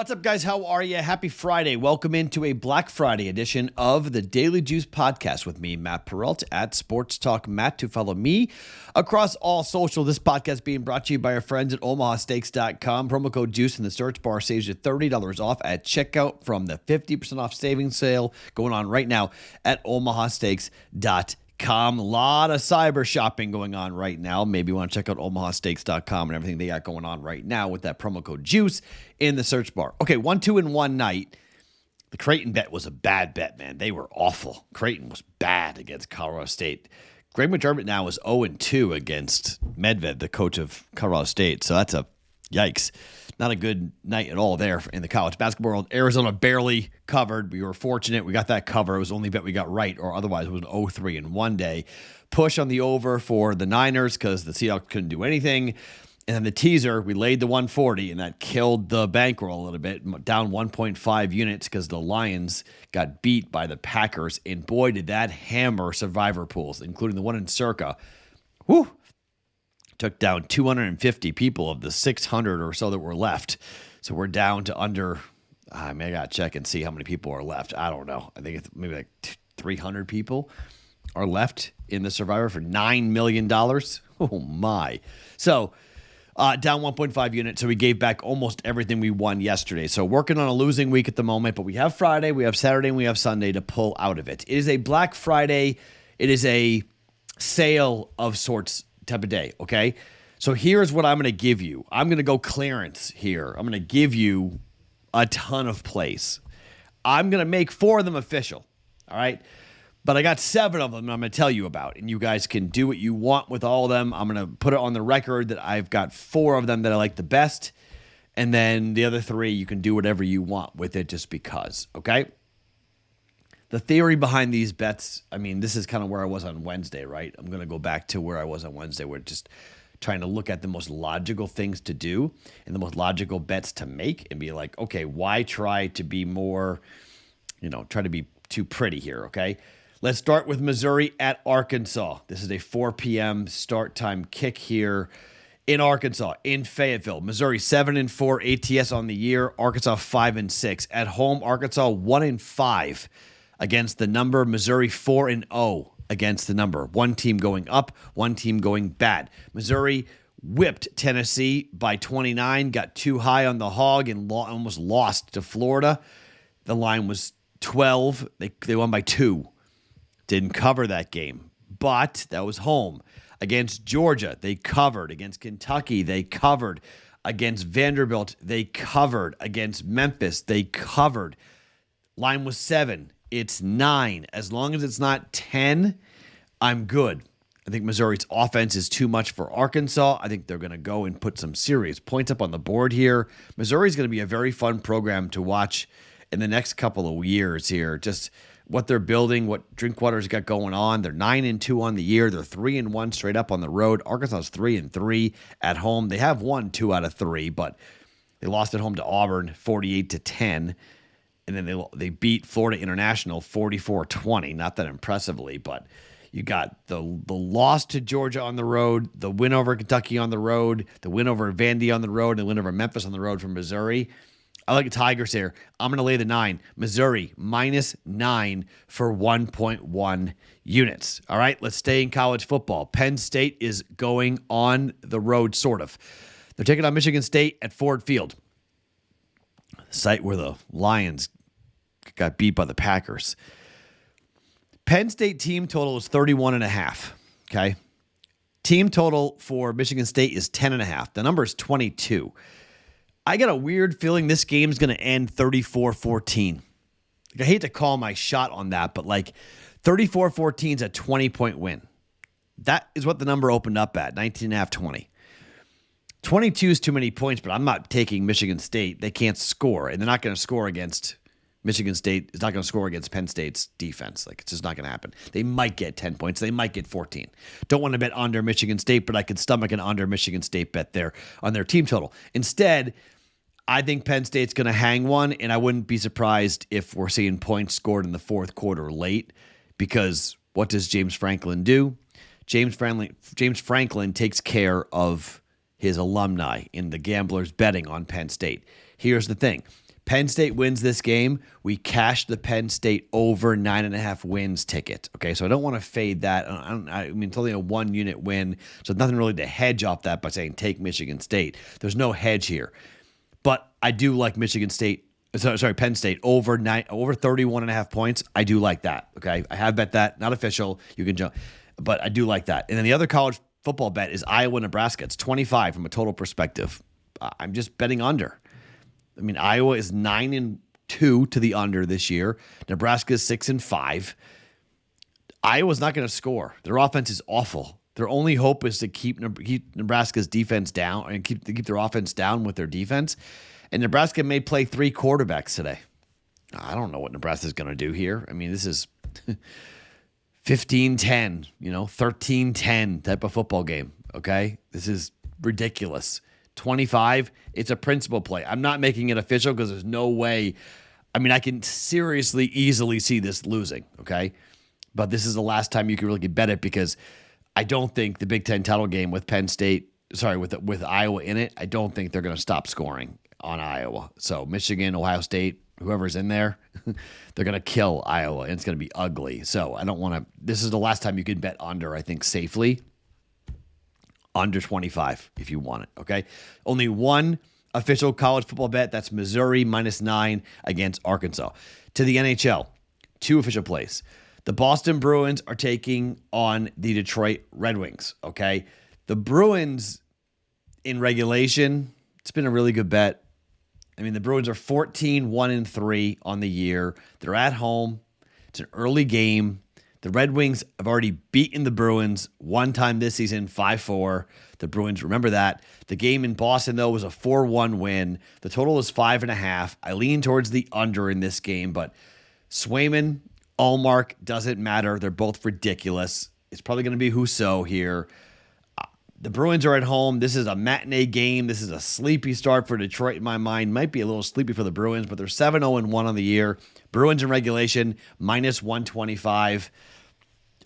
What's up, guys? How are you? Happy Friday. Welcome into a Black Friday edition of the Daily Juice Podcast with me, Matt Perrault, at Sports Talk Matt, to follow me across all social. This podcast being brought to you by our friends at OmahaSteaks.com. Promo code JUICE in the search bar saves you $30 off at checkout from the 50% off savings sale going on right now at OmahaSteaks.com. A lot of cyber shopping going on right now. Maybe you want to check out OmahaSteaks.com and everything they got going on right now with that promo code JUICE in the search bar. Okay, 1-2 in one night. The Creighton bet was a bad bet, man. They were awful. Creighton was bad against Colorado State. Greg McDermott now is 0-2 against Medved, the coach of Colorado State. So that's a yikes. Not a good night at all there in the college basketball world. Arizona barely covered. We were fortunate. We got that cover. It was the only bet we got right, or otherwise it was an 0-3 in one day. Push on the over for the Niners because the Seahawks couldn't do anything. And then the teaser, we laid the 140, and that killed the bankroll a little bit, down 1.5 units because the Lions got beat by the Packers. And boy, did that hammer survivor pools, including the one in Circa. Whew. Took down 250 people of the 600 or so that were left. So we're down to under, I got to check and see how many people are left. I don't know. I think it's maybe like 300 people are left in the Survivor for $9 million. Oh, my. So down 1.5 units. So we gave back almost everything we won yesterday. So working on a losing week at the moment. But we have Friday, we have Saturday, and we have Sunday to pull out of it. It is a Black Friday. It is a sale of sorts type of day, okay? So here's what I'm going to give you. I'm going to go clearance here. I'm going to give you a ton of plays. I'm going to make 4 of them official, all right? But I got 7 of them I'm going to tell you about, and you guys can do what you want with all of them. I'm going to put it on the record that I've got 4 of them that I like the best, and then the other 3, you can do whatever you want with it just because, okay? The theory behind these bets, this is kind of where I was on Wednesday, right? I'm going to go back to where I was on Wednesday. We're just trying to look at the most logical things to do and the most logical bets to make and be like, okay, why try to be more, try to be too pretty here, okay? Let's start with Missouri at Arkansas. This is a 4 p.m. start time kick here in Arkansas, in Fayetteville. Missouri 7-4 ATS on the year. Arkansas 5-6. At home, Arkansas 1-5. Against the number. Missouri 4-0 against the number. One team going up, one team going bad. Missouri whipped Tennessee by 29, got too high on the hog, and almost lost to Florida. The line was 12. They won by 2. Didn't cover that game, but that was home. Against Georgia, they covered. Against Kentucky, they covered. Against Vanderbilt, they covered. Against Memphis, they covered. Line was 7. It's 9. As long as it's not 10, I'm good. I think Missouri's offense is too much for Arkansas. I think they're going to go and put some serious points up on the board here. Missouri's going to be a very fun program to watch in the next couple of years here. Just what they're building, what Drinkwater's got going on. They're 9-2 on the year. They're 3-1 straight up on the road. Arkansas's 3-3 at home. They have won 2 out of 3, but they lost at home to Auburn 48-10. And then they beat Florida International 44-20. Not that impressively, but you got the loss to Georgia on the road, the win over Kentucky on the road, the win over Vandy on the road, and the win over Memphis on the road from Missouri. I like the Tigers here. I'm going to lay the 9. Missouri -9 for 1.1 units. All right, let's stay in college football. Penn State is going on the road, sort of. They're taking on Michigan State at Ford Field, the site where the Lions got beat by the Packers. Penn State team total is 31.5. Okay. Team total for Michigan State is 10.5. The number is 22. I got a weird feeling this game's going to end 34-14. I hate to call my shot on that, but 34-14 is a 20-point win. That is what the number opened up at, 19.5, 20. 22 is too many points, but I'm not taking Michigan State. They can't score, and they're not going to score against Michigan State. Is not going to score against Penn State's defense. It's just not going to happen. They might get 10 points. They might get 14. Don't want to bet under Michigan State, but I could stomach an under Michigan State bet there on their team total. Instead, I think Penn State's going to hang one, and I wouldn't be surprised if we're seeing points scored in the fourth quarter late, because what does James Franklin do? James Franklin takes care of his alumni in the gamblers betting on Penn State. Here's the thing. Penn State wins this game. We cash the Penn State over 9.5 wins ticket. Okay, so I don't want to fade that. I mean, it's only a 1-unit win, so nothing really to hedge off that by saying take Michigan State. There's no hedge here. But I do like Penn State over 31.5 points. I do like that. Okay, I have bet that, not official. You can jump, but I do like that. And then the other college football bet is Iowa, Nebraska. It's 25 from a total perspective. I'm just betting under. I mean, Iowa is 9-2 to the under this year. Nebraska is 6-5. Iowa's not going to score. Their offense is awful. Their only hope is to keep Nebraska's defense down and keep their offense down with their defense. And Nebraska may play 3 quarterbacks today. I don't know what Nebraska's going to do here. I mean, this is 15-10, 13-10 type of football game, okay? This is ridiculous. 25, it's a principal play. I'm not making it official because there's no way. I mean, I can seriously, easily see this losing, okay? But this is the last time you can really bet it because I don't think the Big Ten title game with with Iowa in it, I don't think they're going to stop scoring on Iowa. So Michigan, Ohio State, whoever's in there, they're going to kill Iowa, and it's going to be ugly. So I don't want to. This is the last time you can bet under, I think, safely. Under 25 if you want it, okay? Only one official college football bet. That's Missouri -9 against Arkansas. To the NHL, 2 official plays. The Boston Bruins are taking on the Detroit Red Wings, okay? The Bruins in regulation, it's been a really good bet. I mean, the Bruins are 14-1-3 on the year. They're at home. It's an early game. The Red Wings have already beaten the Bruins one time this season, 5-4. The Bruins, remember that. The game in Boston, though, was a 4-1 win. The total is 5.5. I lean towards the under in this game, but Swayman, Allmark, doesn't matter. They're both ridiculous. It's probably going to be Husso here. The Bruins are at home. This is a matinee game. This is a sleepy start for Detroit in my mind. Might be a little sleepy for the Bruins, but they're 7-0-1 on the year. Bruins in regulation, -125.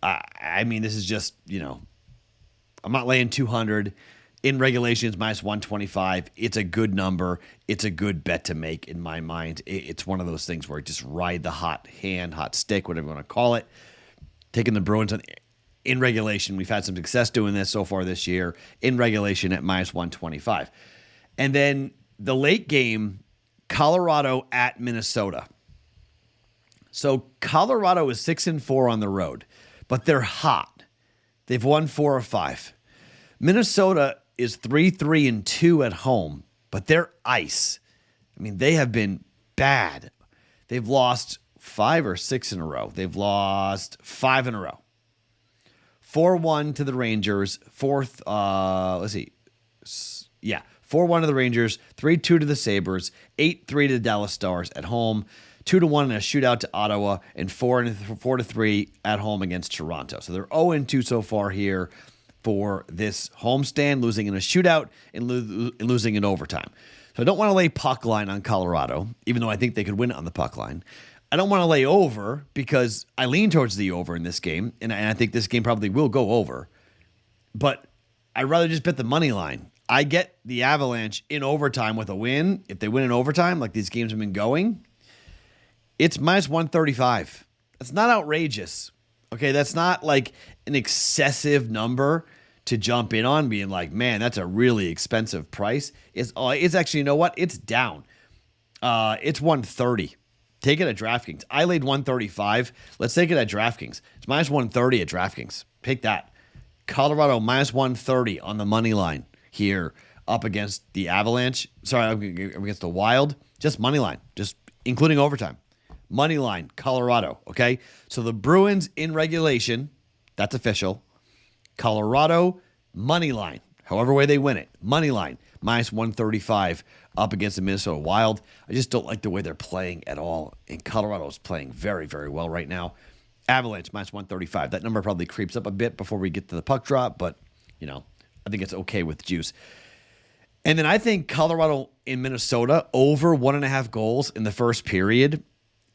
I mean, this is just, I'm not laying 200. In regulation, it's -125. It's a good number. It's a good bet to make in my mind. It's one of those things where you just ride the hot hand, hot stick, whatever you want to call it. Taking the Bruins in regulation. We've had some success doing this so far this year. In regulation at -125. And then the late game, Colorado at Minnesota. So Colorado is 6-4 on the road, but they're hot. They've won 4 of 5. Minnesota is 3-2 at home, but they're ice. I mean, they have been bad. They've lost 5 or 6 in a row. They've lost 5 in a row. 4-1 to the Rangers. 4-1 to the Rangers. 3-2 to the Sabres. 8-3 to the Dallas Stars at home. 2-1 in a shootout to Ottawa, and 4-3 at home against Toronto. So they're 0-2 so far here for this homestand, losing in a shootout and losing in overtime. So I don't want to lay puck line on Colorado, even though I think they could win on the puck line. I don't want to lay over because I lean towards the over in this game, and I think this game probably will go over. But I'd rather just bet the money line. I get the Avalanche in overtime with a win. If they win in overtime, like these games have been going, it's -135. That's not outrageous. Okay, that's not like an excessive number to jump in on, being like, man, that's a really expensive price. It's actually, you know what? It's down. It's 130. Take it at DraftKings. I laid 135. Let's take it at DraftKings. It's -130 at DraftKings. Pick that. Colorado -130 on the money line here up against the Avalanche. Sorry, against the Wild. Just money line, just including overtime. Money line, Colorado. Okay, so the Bruins in regulation, that's official. Colorado money line, however way they win it, money line -135 up against the Minnesota Wild. I just don't like the way they're playing at all. And Colorado is playing very, very well right now. Avalanche -135. That number probably creeps up a bit before we get to the puck drop, but I think it's okay with juice. And then I think Colorado in Minnesota over 1.5 goals in the first period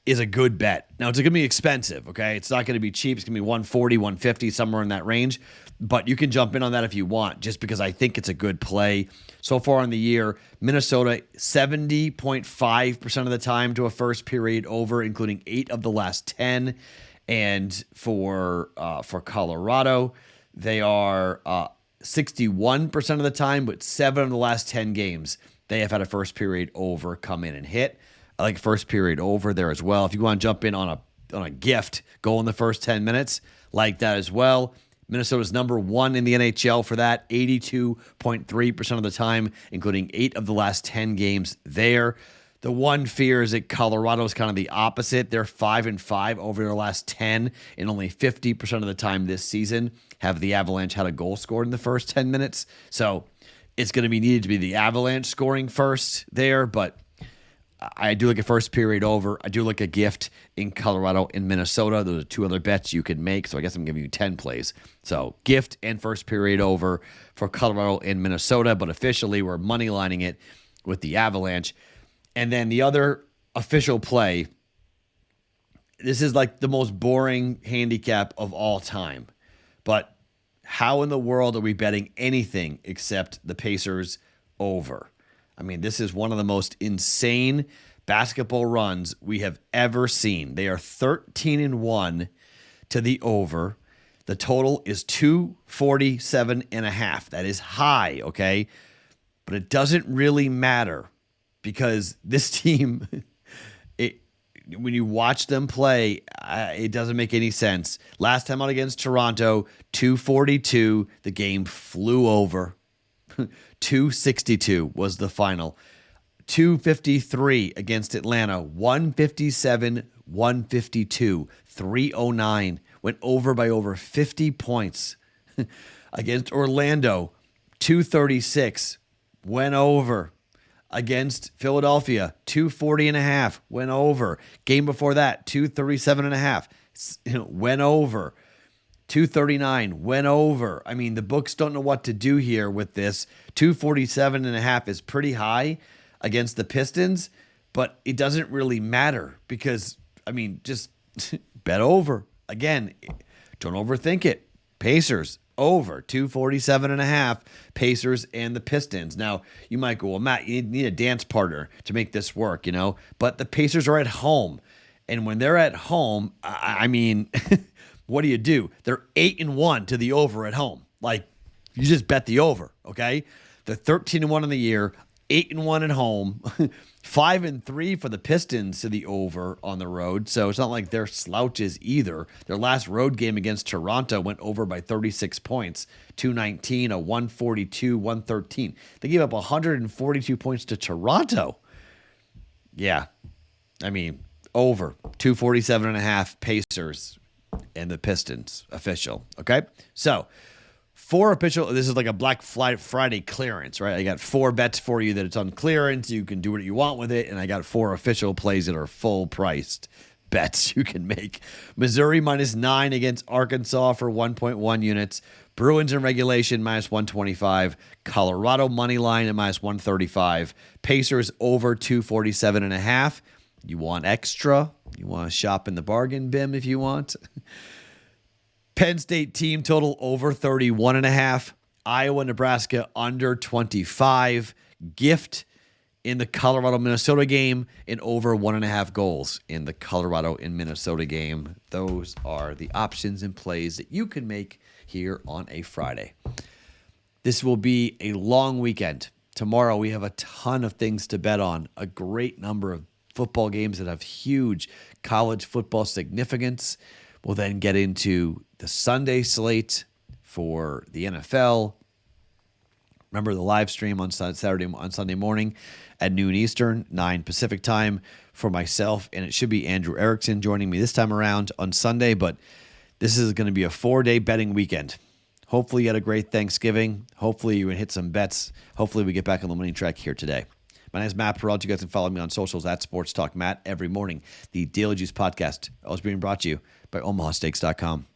is a good bet. Now, it's going to be expensive, okay? It's not going to be cheap. It's going to be 140, 150, somewhere in that range. But you can jump in on that if you want, just because I think it's a good play. So far in the year, Minnesota 70.5% of the time to a first period over, including 8 of the last 10. And for Colorado, they are 61% of the time, but 7 of the last 10 games, they have had a first period over come in and hit. I like first period over there as well. If you want to jump in on a gift, go in the first 10 minutes, like that as well. Minnesota's number 1 in the NHL for that, 82.3% of the time, including 8 of the last 10 games there. The one fear is that Colorado is kind of the opposite. They're 5-5 over their last 10, and only 50% of the time this season have the Avalanche had a goal scored in the first 10 minutes. So it's going to be needed to be the Avalanche scoring first there, but I do like a first period over. I do like a gift in Colorado and Minnesota. Those are 2 other bets you can make. So I guess I'm giving you 10 plays. So gift and first period over for Colorado and Minnesota. But officially, we're money lining it with the Avalanche. And then the other official play, this is like the most boring handicap of all time. But how in the world are we betting anything except the Pacers over? I mean, this is one of the most insane basketball runs we have ever seen. They are 13-1 to the over. The total is 247.5. That is high, okay? But it doesn't really matter because this team, when you watch them play, it doesn't make any sense. Last time out against Toronto, 242, the game flew over. 262 was the final. 253 against Atlanta. 157-152. 309. Went over by over 50 points. Against Orlando. 236. Went over. Against Philadelphia. 240.5. Went over. Game before that. 237.5. Went over. 239 went over. I mean, the books don't know what to do here with this. 247.5 is pretty high against the Pistons, but it doesn't really matter because, I mean, just bet over. Again, don't overthink it. Pacers over 247.5. Pacers and the Pistons. Now, you might go, well, Matt, you need a dance partner to make this work, but the Pacers are at home. And when they're at home, I mean, what do? They're 8-1 to the over at home. Like, you just bet the over, okay? They're 13-1 in the year, 8-1 at home, 5-3 for the Pistons to the over on the road. So it's not like they're slouches either. Their last road game against Toronto went over by 36 points, 219, a 142, 113. They gave up 142 points to Toronto. Yeah, I mean, over 247.5 Pacers and the Pistons official. Okay. So 4 official, this is like a Black Friday clearance, right? I got 4 bets for you that it's on clearance. You can do what you want with it. And I got 4 official plays that are full priced bets you can make. Missouri -9 against Arkansas for 1.1 units. Bruins in regulation -125. Colorado money line at -135. Pacers over 247.5. You want extra? You want to shop in the bargain bin if you want? Penn State team total over 31.5. Iowa, Nebraska under 25. Gift in the Colorado-Minnesota game and over 1.5 goals in the Colorado and Minnesota game. Those are the options and plays that you can make here on a Friday. This will be a long weekend. Tomorrow we have a ton of things to bet on. A great number of football games that have huge college football significance. We'll then get into the Sunday slate for the NFL. Remember the live stream on Sunday morning at noon Eastern, 9 Pacific time for myself, and it should be Andrew Erickson joining me this time around on Sunday, but this is going to be a 4-day betting weekend. Hopefully you had a great Thanksgiving. Hopefully you hit some bets. Hopefully we get back on the winning track here today. My name is Matt Perrault. You guys can follow me on socials at Sports Talk Matt every morning. The Daily Juice podcast always being brought to you by OmahaSteaks.com.